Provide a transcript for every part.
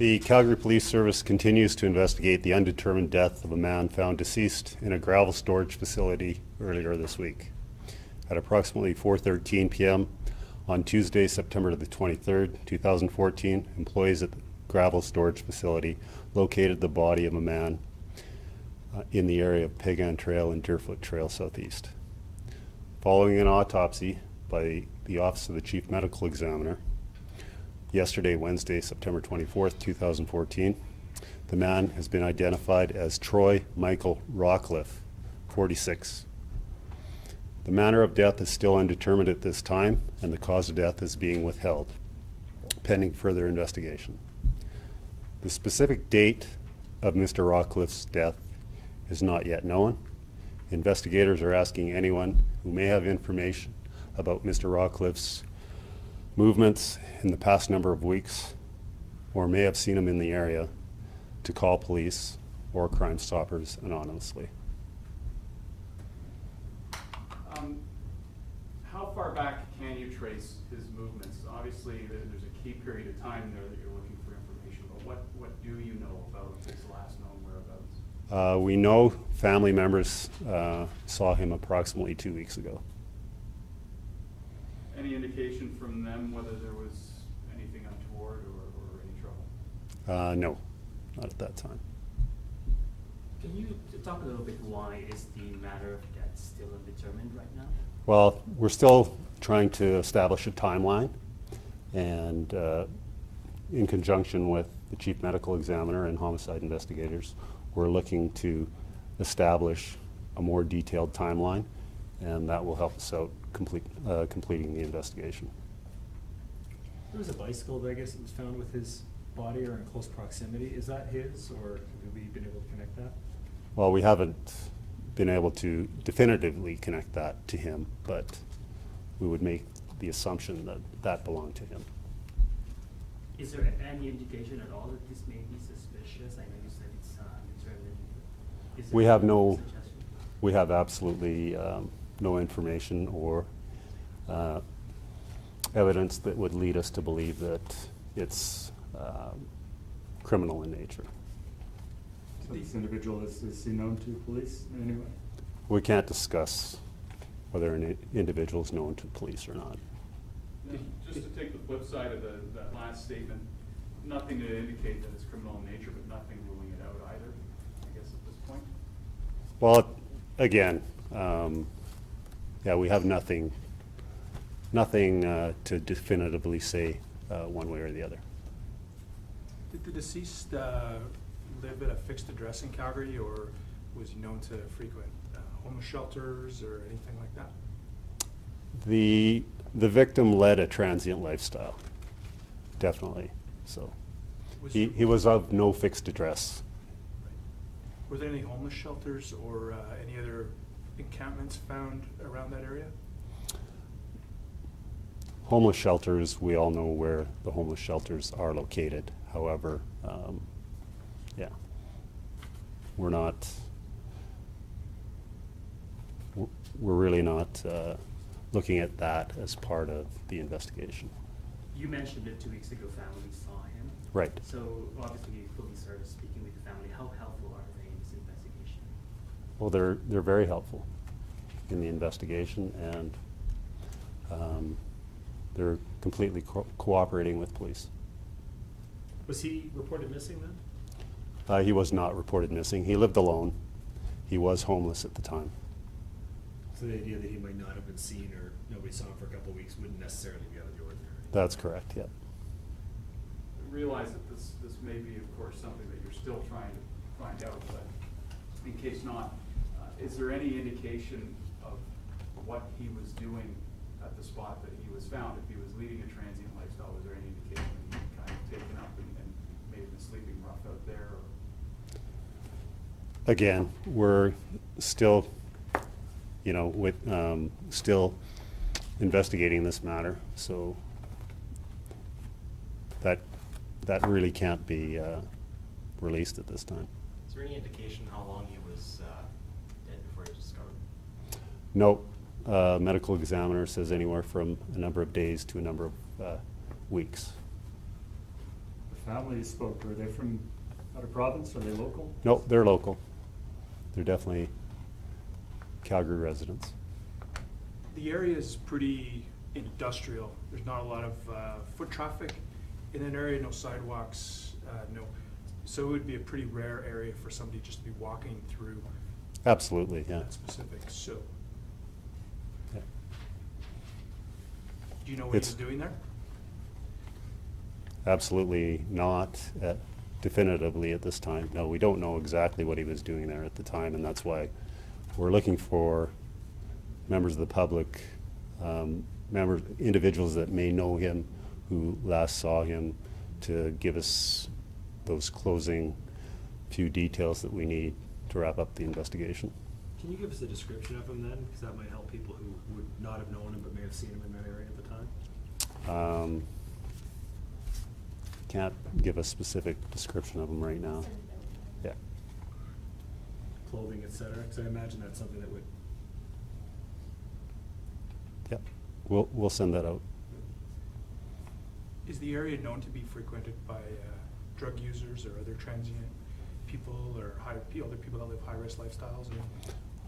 The Calgary Police Service continues to investigate the undetermined death of a man found deceased in a gravel storage facility earlier this week. At approximately 4:13 p.m. on Tuesday, September the 23rd, 2014, employees at the gravel storage facility located the body of a man in the area of Peigan Trail and Deerfoot Trail southeast. Following an autopsy by the Office of the Chief Medical Examiner, yesterday, Wednesday, September 24th, 2014, the man has been identified as Troy Michael RAWCLIFFE, 46. The manner of death is still undetermined at this time, and the cause of death is being withheld, pending further investigation. The specific date of Mr. RAWCLIFFE's death is not yet known. Investigators are asking anyone who may have information about Mr. RAWCLIFFE's movements in the past number of weeks or may have seen him in the area to call police or Crime Stoppers anonymously. How far back can you trace his movements? Obviously, there's a key period of time there that you're looking for information, but what do you know about his last known whereabouts? We know family members saw him approximately 2 weeks ago. Any indication from them whether there was anything untoward or any trouble? No, not at that time. Can you talk a little bit why is the matter of death still undetermined right now? Well, we're still trying to establish a timeline, and in conjunction with the Chief Medical Examiner and homicide investigators, we're looking to establish a more detailed timeline, and that will help us out completing the investigation. There was a bicycle that I guess that was found with his body or in close proximity. Is that his, or have we been able to connect that? Well, we haven't been able to definitively connect that to him, but we would make the assumption that that belonged to him. Is there any indication at all that this may be suspicious? I know you said it's undetermined. Is there We have any no, suggestion? we have absolutely no information or evidence that would lead us to believe that it's criminal in nature. So this individual is he known to police in any way? We can't discuss whether an individual is known to police or not. Now, just to take the flip side of that last statement, nothing to indicate that it's criminal in nature, but nothing ruling it out either, I guess, at this point? Well, again, yeah, we have nothing to definitively say one way or the other. Did the deceased live at a fixed address in Calgary, or was he known to frequent homeless shelters or anything like that? The victim led a transient lifestyle, definitely. So he was of no fixed address. Right. Were there any homeless shelters or any other encampments found around that area? Homeless shelters, we all know where the homeless shelters are located. However, yeah, we're really not looking at that as part of the investigation. You mentioned that 2 weeks ago family saw him. Right. So obviously police are speaking with the family. How helpful are they in this investigation? Well, they're very helpful in the investigation, and they're completely cooperating with police. Was he reported missing then? He was not reported missing. He lived alone. He was homeless at the time. So the idea that he might not have been seen or nobody saw him for a couple of weeks wouldn't necessarily be out of the ordinary. That's correct, yeah. I realize that this may be, of course, something that you're still trying to find out, but in case not, is there any indication of what he was doing at the spot that he was found? If he was leading a transient lifestyle, was there any indication that he kind of taken up and maybe been sleeping rough out there? Or? Again, we're still, still investigating this matter, so that really can't be released at this time. Is there any indication how long he was dead before he was discovered? No. Medical examiner says anywhere from a number of days to a number of weeks. The family you spoke, were they from out of province? Are they local? No, they're local. They're definitely Calgary residents. The area is pretty industrial. There's not a lot of foot traffic in that area, no sidewalks, no. So it would be a pretty rare area for somebody just to be walking through Absolutely, yeah. that specific, so. Yeah. Do you know what he's It's- doing there? Absolutely not definitively at this time. No, we don't know exactly what he was doing there at the time, and that's why we're looking for members of the public, individuals that may know him, who last saw him, to give us those closing few details that we need to wrap up the investigation. Can you give us a description of him then? Because that might help people who would not have known him but may have seen him in that area at the time. Can't give a specific description of him right now. Yeah. Clothing, et cetera, because I imagine that's something that would. Yeah. We'll send that out. Is the area known to be frequented by drug users or other transient people or other people that live high-risk lifestyles?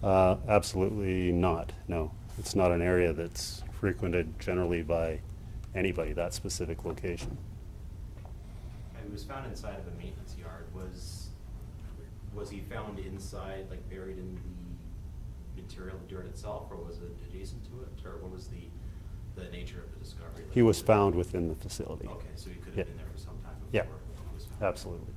Or? Absolutely not, no. It's not an area that's frequented generally by anybody, that specific location. And he was found inside of a maintenance yard. Was he found inside, like buried in the material, the dirt itself, or was it adjacent to it? Or what was the nature of the discovery? He was found within the facility. Okay, so he could have Yeah. been there for some time before Yeah. he was found. Absolutely.